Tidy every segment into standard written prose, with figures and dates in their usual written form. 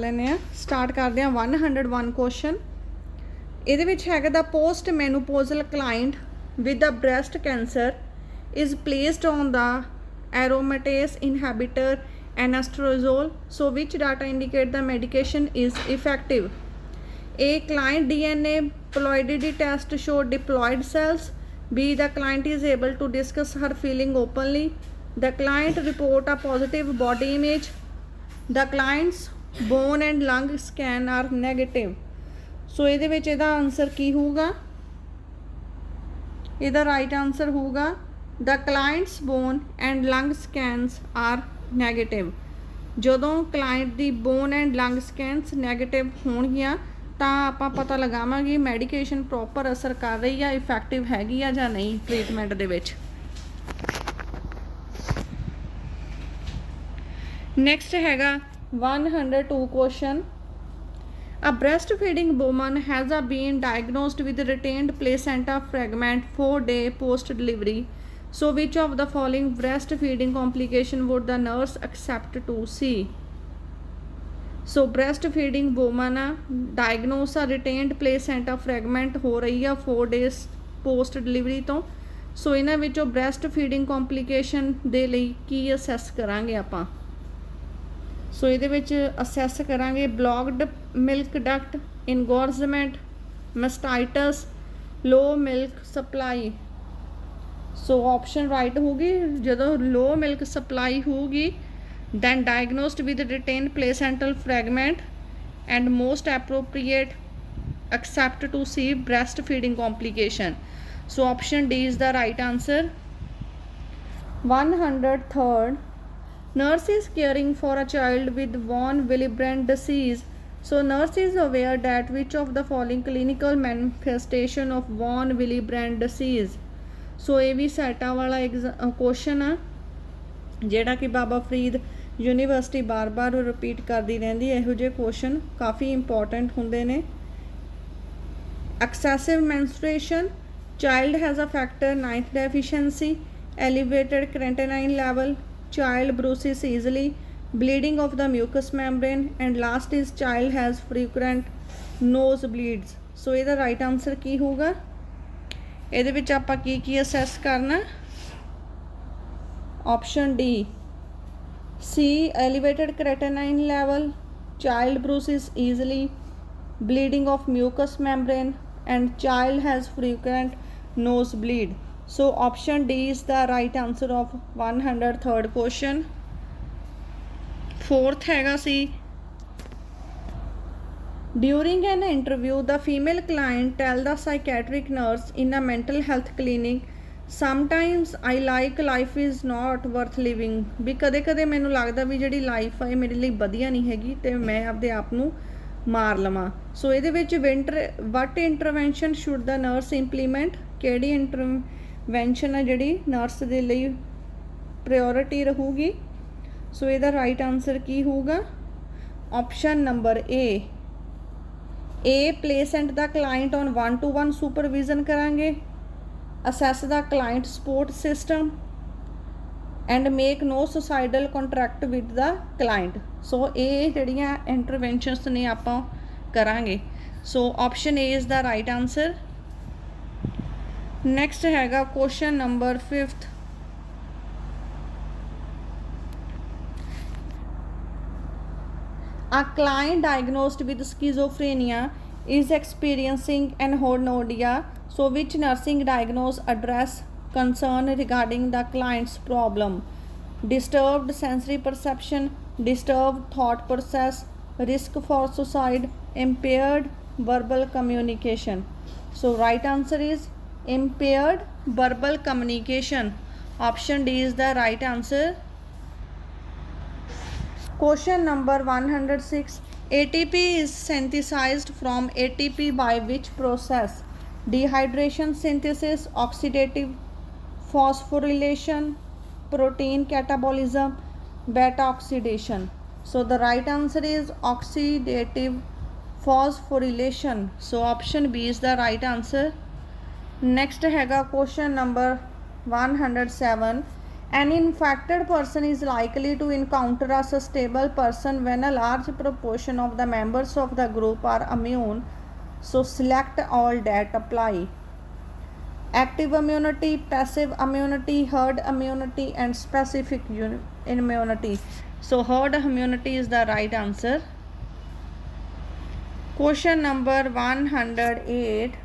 ਲੈਨੇ ਆ ਸਟਾਰਟ ਕਰਦੇ ਆ 101 क्वेश्चन ਇਹਦੇ ਵਿੱਚ ਹੈਗਾ the postmenopausal client with the breast cancer is placed on the aromatase inhibitor anastrozole, so which data indicate the medication is effective? A, client DNA ploidity test showed diploid cells. B, the client is able to discuss her feeling openly. The client report a positive body image. The client's bone and lung scan are negative. So ਇਹਦੇ ਵਿੱਚ ਇਹਦਾ answer ਕੀ ਹੋਊਗਾ? ਇਹਦਾ right answer ਹੋਊਗਾ the client's bone and lung scans are negative. ਜਦੋਂ client the bone and lung scans negative ਹੋਣਗੀਆਂ ਤਾਂ ਆਪਾਂ ਪਤਾ ਲਗਾਵਾਂਗੇ ਮੈਡੀਕੇਸ਼ਨ ਪ੍ਰੋਪਰ ਅਸਰ ਕਰ ਰਹੀ ਆ, ਇਫੈਕਟਿਵ ਹੈਗੀ ਆ ਜਾਂ ਨਹੀਂ ਟ੍ਰੀਟਮੈਂਟ ਦੇ ਵਿੱਚ। ਨੈਕਸਟ ਹੈਗਾ 102 question. A breastfeeding woman has been diagnosed with retained placenta fragment 4 days post delivery. So which of the following breastfeeding complication would the nurse accept to see? So breastfeeding woman diagnose a retained placenta fragment हो रही है 4 days post delivery तो सो इन्हां विचों breastfeeding complication दे लई की assess करांगे आपां। सो इहदे विच assess करांगे blocked milk duct, engorgement, mastitis, low milk supply। So option right होगी जो लो मिल्क सप्लाई होगी then diagnosed with retained placental fragment and most appropriate accept to see breastfeeding complication. So option D is the right answer. 103rd, nurse is caring for a child with von Willebrand disease. So nurse is aware that which of the following clinical manifestation of von Willebrand disease? सो ये भी सैटा वाला question आ जिहड़ा कि बाबा Farid university बार बार repeat करती रहिंदी है। इहो जिहे question काफ़ी इंपॉर्टेंट हुंदे ने। Excessive menstruation, child has a factor 9th deficiency, elevated creatinine level, child bruises easily, bleeding of the mucous membrane and last is child has frequent nose bleeds. So इहदा right answer की होगा? ਇਹਦੇ ਵਿੱਚ ਆਪਾਂ ਕੀ assess ਕਰਨਾ? Option D C, elevated creatinine level, child bruises easily, bleeding of mucous membrane and child has frequent nose bleed. So option D is the right answer of 103rd question. 4th हैगा सी, during an interview the female client tell the psychiatric nurse in a mental health clinic, sometimes I like life is not worth living। भी कदे कदे मैनू लगता भी जिहड़ी life है मेरे लिए वधिया नहीं हैगी ते मैं आपदे आप नू मार लवां। सो इहदे विच what intervention should the nurse implement? किहड़ी इंटरवेंशन है जिहड़ी नर्स दे लई प्रायोरिटी रहूगी? सो इहदा राइट आंसर की होगा? Option number A, place the client on 1-to-1 supervision करांगे, assess the client support system and make no suicidal contract with the client. So ये जड़ियाँ इंटरवेंशनस ने आपां करांगे। So option A is the right answer. Next हैगा question number 5th। A client diagnosed with schizophrenia is experiencing anhedonia. So which nursing diagnosis address concern regarding the client's problem? Disturbed sensory perception, disturbed thought process, risk for suicide, impaired verbal communication. So right answer is impaired verbal communication. Option D is the right answer. Question number 106, ATP is synthesized from ATP by which process? Dehydration synthesis, oxidative phosphorylation, protein catabolism, beta oxidation. So the right answer is oxidative phosphorylation. So option B is the right answer. Next हैगा question number 107, An infected person is likely to encounter a stable person when a large proportion of the members of the group are immune. So select all that apply. Active immunity, passive immunity, herd immunity, and specific immunity. So herd immunity is the right answer. Question number 108.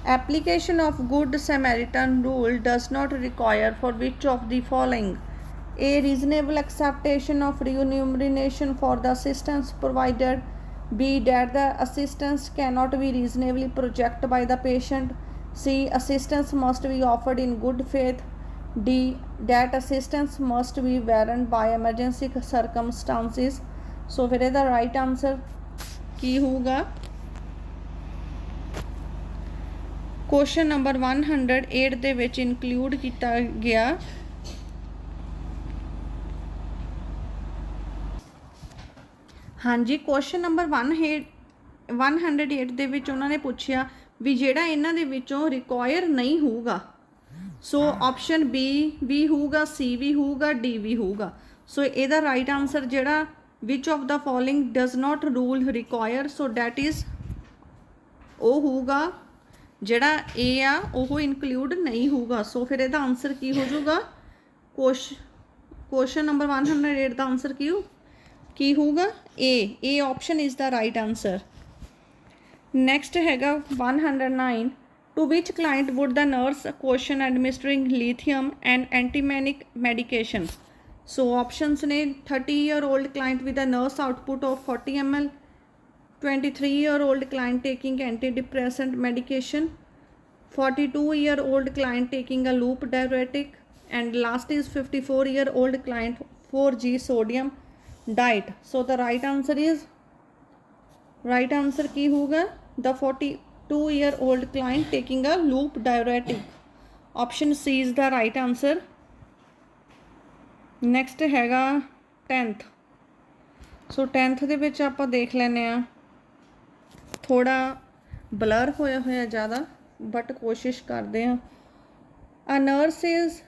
Application of Good Samaritan rule does not require for which of the following? A. Reasonable acceptation of remuneration for the assistance provided. B. That the assistance cannot be reasonably projected by the patient. C. Assistance must be offered in good faith. D. That assistance must be warranted by emergency circumstances. So फिर ਇਹਦਾ right answer ਕੀ ਹੋਊਗਾ? Question number 108 ਦੇ ਵਿੱਚ include ਕੀਤਾ ਗਿਆ ਹਾਂਜੀ question number 108 ਦੇ ਵਿੱਚ ਉਹਨਾਂ ਨੇ ਪੁੱਛਿਆ ਵੀ ਜਿਹੜਾ ਇਹਨਾਂ ਦੇ ਵਿੱਚੋਂ ਰਿਕੁਆਇਰ ਨਹੀਂ ਹੋਊਗਾ ਸੋ ਆਪਸ਼ਨ ਬੀ ਵੀ ਹੋਊਗਾ, ਸੀ ਵੀ ਹੋਊਗਾ, ਡੀ ਵੀ ਹੋਊਗਾ। ਸੋ ਇਹਦਾ ਰਾਈਟ ਆਨਸਰ ਜਿਹੜਾ which of the following does not rule require, so that is ਉਹ ਹੋਊਗਾ ਜਿਹੜਾ ਏ ਆ ਉਹ ਇਨਕਲੂਡ ਨਹੀਂ ਹੋਊਗਾ। ਸੋ ਫਿਰ ਇਹਦਾ ਆਨਸਰ ਕੀ ਹੋ ਜਾਊਗਾ? क्वेश्चन नंबर 108 ਦਾ ਆਨਸਰ ਕੀ ਹੋਊਗਾ? A option is the right answer. Next हैगा 109। To which client would the nurse question administering lithium and antimanic medication? So options ने 30-year-old client with a nurse output of 40 ml, 23-year-old client taking antidepressant medication, 42-year-old client taking a loop diuretic, and last is 54-year-old client 4G sodium diet. So the right answer is की होगा? The 42-year-old client taking a loop diuretic. Option C is the right answer. Next हैगा 10th। सो 10th ਦੇ ਵਿੱਚ ਆਪਾਂ ਦੇਖ ਲੈਨੇ ਆ ਥੋੜਾ ਬਲਰ ਹੋਇਆ ज़्यादा बट कोशिश करते हैं। A nurse is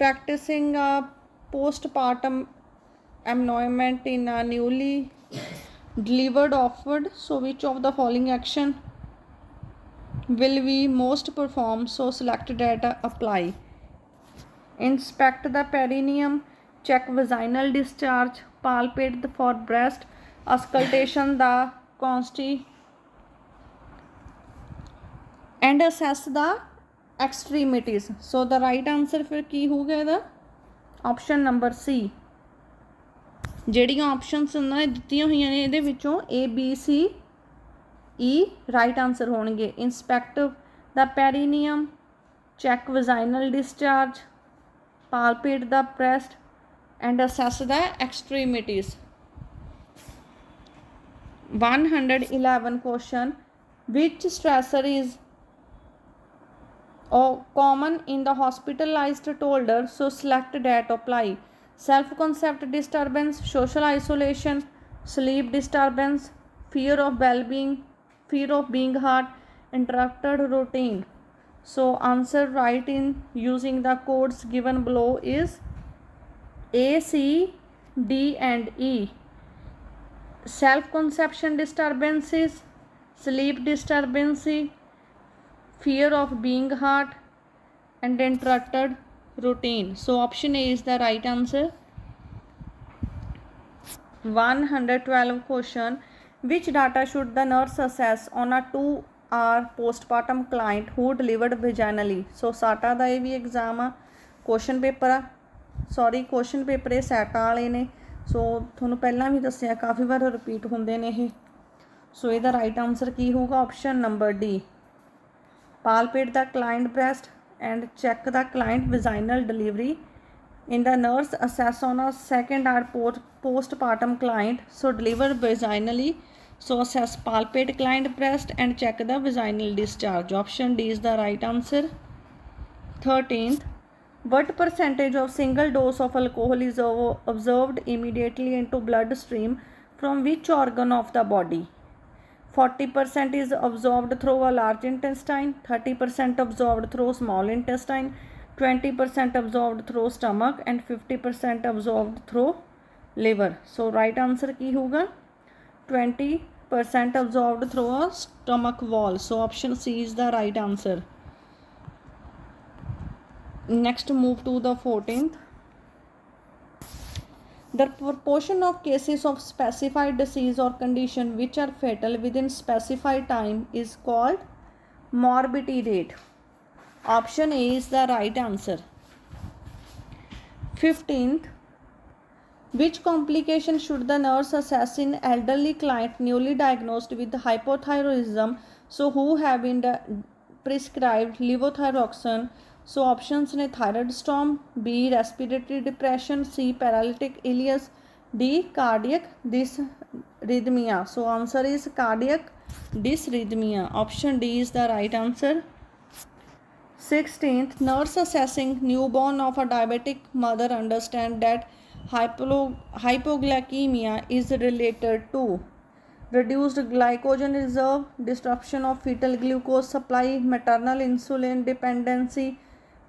practicing a postpartum employment in a newly delivered offered, so which of the following action will we most perform? So select data apply. Inspect the perineum, check vaginal discharge, palpate for breast, auscultation the consti, and assess the extremities. So the right answer फिर की हो गया था? Option number C. ਜਿਹੜੀਆਂ options ਉਹਨਾਂ ਨੇ ਦਿੱਤੀਆਂ ਹੋਈਆਂ ਨੇ ਇਹਦੇ ਵਿੱਚੋਂ A B C E right answer ਹੋਣਗੇ। Inspect the perineum, check vaginal discharge, palpate the breast and assess the extremities. 111 question which stressor is common in the hospitalized toddler? So select that apply. Self concept disturbance, social isolation, sleep disturbance, fear of well-being, fear of being hurt, interrupted routine. So answer right in using the codes given below is A, C, D and E. Self conception disturbances, sleep disturbance, fear of being hurt and interrupted routine. So option A is the right answer. 112 question which data should the nurse assess on a 2-hour postpartum client who delivered vaginally? So SATA ਦਾ ਇਹ ਵੀ exam ਆ, question paper ਆ, sorry question paper ਇਹ SATA ਵਾਲੇ ਨੇ। सो ਤੁਹਾਨੂੰ ਪਹਿਲਾਂ ਵੀ ਦੱਸਿਆ ਕਾਫੀ ਵਾਰ repeat ਹੁੰਦੇ ਨੇ ਇਹ। ਸੋ ਇਹਦਾ ਰਾਈਟ ਆਨਸਰ ਕੀ ਹੋਊਗਾ? Option number D. Palpate the client breast and check the client vaginal delivery in the nurse assess on a 2nd-hour postpartum client so delivered vaginally, so assess palpate client breast and check the vaginal discharge. Option D is the right answer. 13th, what percentage of single dose of alcohol is observed immediately into bloodstream from which organ of the body? 40% is absorbed through a large intestine, 30% absorbed through small intestine, 20% absorbed through stomach and 50% absorbed through liver. So right answer की होगा 20% absorbed through a stomach wall. So option C is the right answer. Next move to the 14th. The proportion of cases of specified disease or condition which are fatal within specified time is called morbidity rate. Option A is the right answer. 15th. Which complication should the nurse assess in elderly client newly diagnosed with hypothyroidism, so who have been prescribed levothyroxine? So options ne thyroid storm, B respiratory depression, C paralytic ileus, D cardiac dysrhythmia. So answer is cardiac dysrhythmia. Option D is the right answer. 16th. Nurse assessing newborn of a diabetic mother understand that hypoglycemia is related to reduced glycogen reserve, disruption of fetal glucose supply, maternal insulin dependency,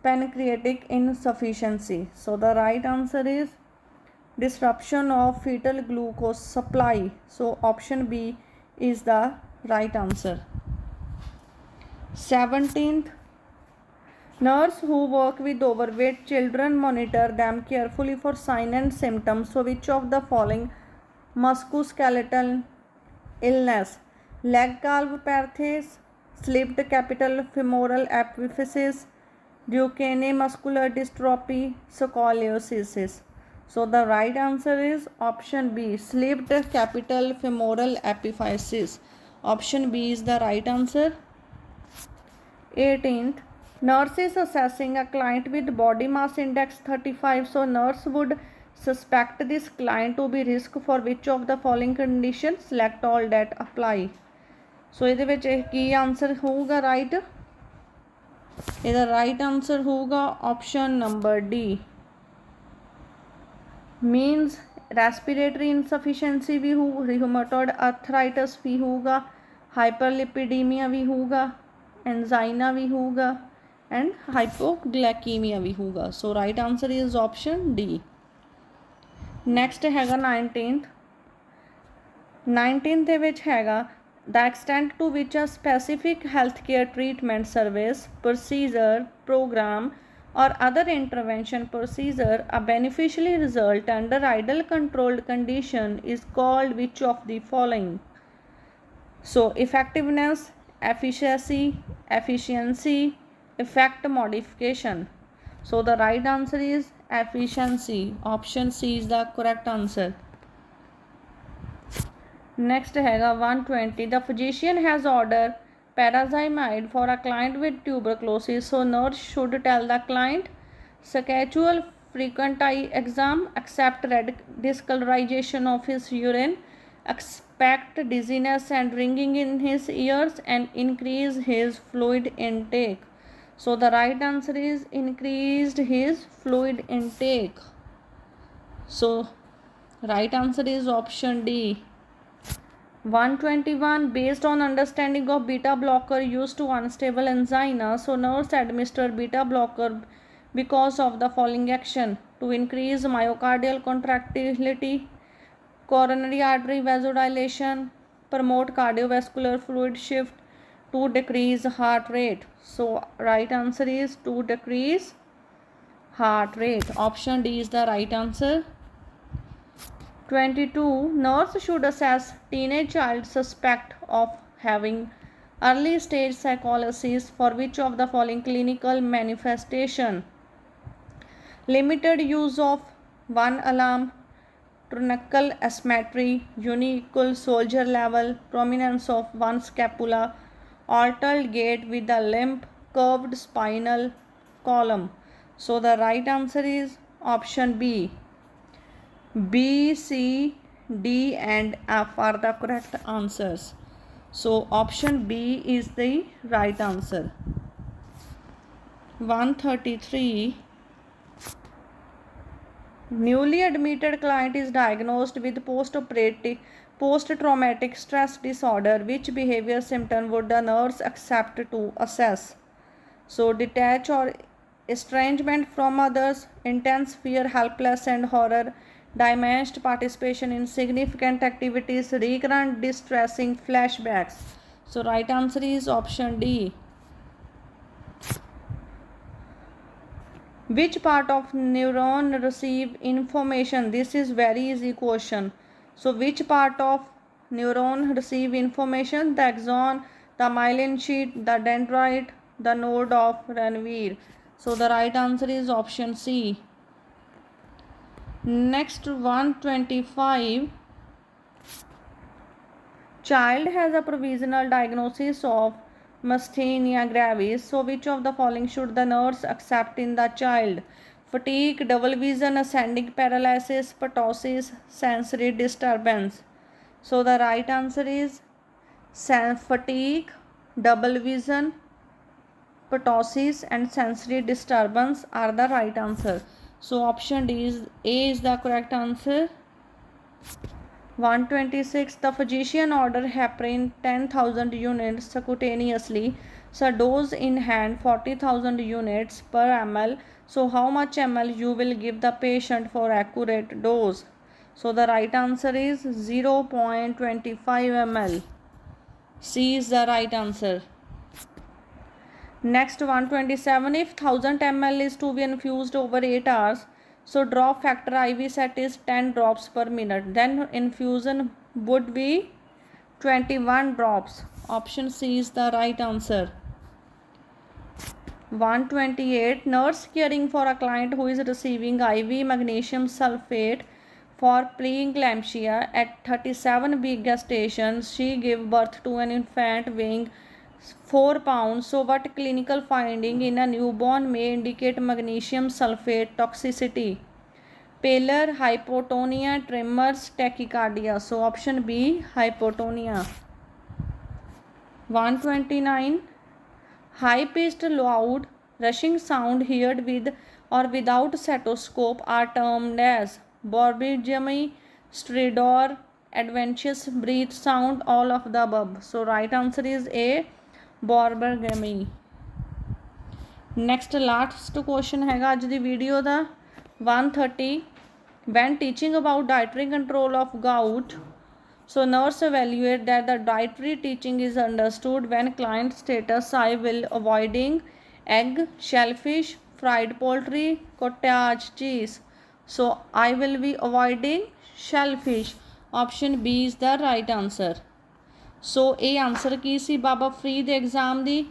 pancreatic insufficiency. So the right answer is disruption of fetal glucose supply. So option B is the right answer. 17th. Nurse who work with overweight children monitor them carefully for signs and symptoms. So which of the following musculoskeletal illness? Leg calf palsy, slipped capital femoral epiphysis, Duchenne muscular dystrophy, scoliosis. So the right answer is option B, slipped capital femoral epiphysis. Option B is the right answer. 18th. Nurse is assessing a client with body mass index 35. So nurse would suspect this client to be risk for which of the following conditions? Select all that apply. So ਇਹਦੇ ਵਿੱਚ ਕੀ answer ਹੋਊਗਾ right? ਇਹਦਾ right answer ਹੋਊਗਾ option number D, means respiratory insufficiency भी हो, रिहेमेटॉइड arthritis भी होगा, hyperlipidaemia भी होगा, एंजाइना भी होगा एंड हाइपोग्लाइकीमिया भी होगा. So right answer is option D. Next हैगा 19th ਦੇ ਵਿੱਚ ਹੈਗਾ the extent to which a specific healthcare treatment service procedure program or other intervention procedure a beneficially result under ideal controlled condition is called which of the following? So effectiveness, efficiency, effect modification. So the right answer is efficiency. Option C is the correct answer. Next हैगा 120. The physician has ordered pyrazimide for a client with tuberculosis. So nurse should tell the client schedule frequent eye exam, accept red discolorization of his urine, expect dizziness and ringing in his ears, and increase his fluid intake. So the right answer is increased his fluid intake. So right answer is option D. 121. Based on understanding of beta blocker used to unstable angina, so nurse administer beta blocker because of the following action: to increase myocardial contractility, coronary artery vasodilation, promote cardiovascular fluid shift, to decrease heart rate. So right answer is to decrease heart rate. Option D is the right answer. 22. Nurse should assess teenage child suspect of having early stage psychosis for which of the following clinical manifestation: limited use of one alarm, truncal asymmetry, unequal soldier level, prominence of one scapula, altered gait with a limp, curved spinal column. So the right answer is option B. B, C, D and F are the correct answers. So option B is the right answer. 133. Newly admitted client is diagnosed with post-traumatic stress disorder. Which behavior symptom would the nurse accept to assess? So detach or estrangement from others, intense fear, helpless and horror, diminished participation in significant activities, recurrent distressing flashbacks. So right answer is option D. Which part of neuron receive information? This is very easy question. So which part of neuron receive information? The axon, the myelin sheet, the dendrite, the node of Ranvier. So the right answer is option C. Next 125. Child has a provisional diagnosis of myasthenia gravis. So which of the following should the nurse accept in the child? Fatigue, double vision, ascending paralysis, ptosis, sensory disturbance. So the right answer is fatigue, double vision, ptosis and sensory disturbance are the right answer. So option D is A is the correct answer. 126. The physician ordered heparin 10,000 units subcutaneously. So dose in hand 40,000 units per ml. So how much ml you will give the patient for accurate dose? So the right answer is 0.25 ml. C is the right answer. Next 127. If 1000 ml is to be infused over 8 hours, so drop factor IV set is 10 drops per minute. Then infusion would be 21 drops. Option C is the right answer. 128. Nurse caring for a client who is receiving IV magnesium sulfate for preeclampsia at 37 big gestations. She gave birth to an infant weighing 4 pounds. So what clinical finding in a newborn may indicate magnesium sulfate toxicity? Pallor, hypotonia, tremors, tachycardia. So option B, hypotonia. 129. High pitched loud rushing sound heard with or without stethoscope are termed as borborygmy, stridor, adventitious breath sound, all of the above. So right answer is A, borborygmy. Next last question हैगा आज दी video दा 130. When teaching about dietary control of gout, so nurse evaluate that the dietary teaching is understood when client status I will avoiding egg, shellfish, fried poultry, cottage cheese. So I will be avoiding shellfish. Option B is the right answer. So A answer की सी बाबा free ਦੇ exam ਦੀ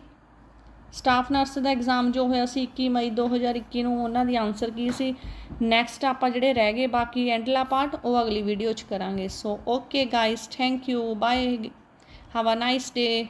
staff nurse ਦਾ exam ਜੋ ਹੋਇਆ ਸੀ 21 ਮਈ 2021 ਨੂੰ ਉਹਨਾਂ ਦੀ answer ਕੀ ਸੀ। Next ਆਪਾਂ ਜਿਹੜੇ ਰਹਿ ਗਏ ਬਾਕੀ ਐਂਡਲਾ ਪਾਰਟ ਉਹ ਅਗਲੀ ਵੀਡੀਓ 'ਚ ਕਰਾਂਗੇ। So okay guys, thank you, bye, have a nice day.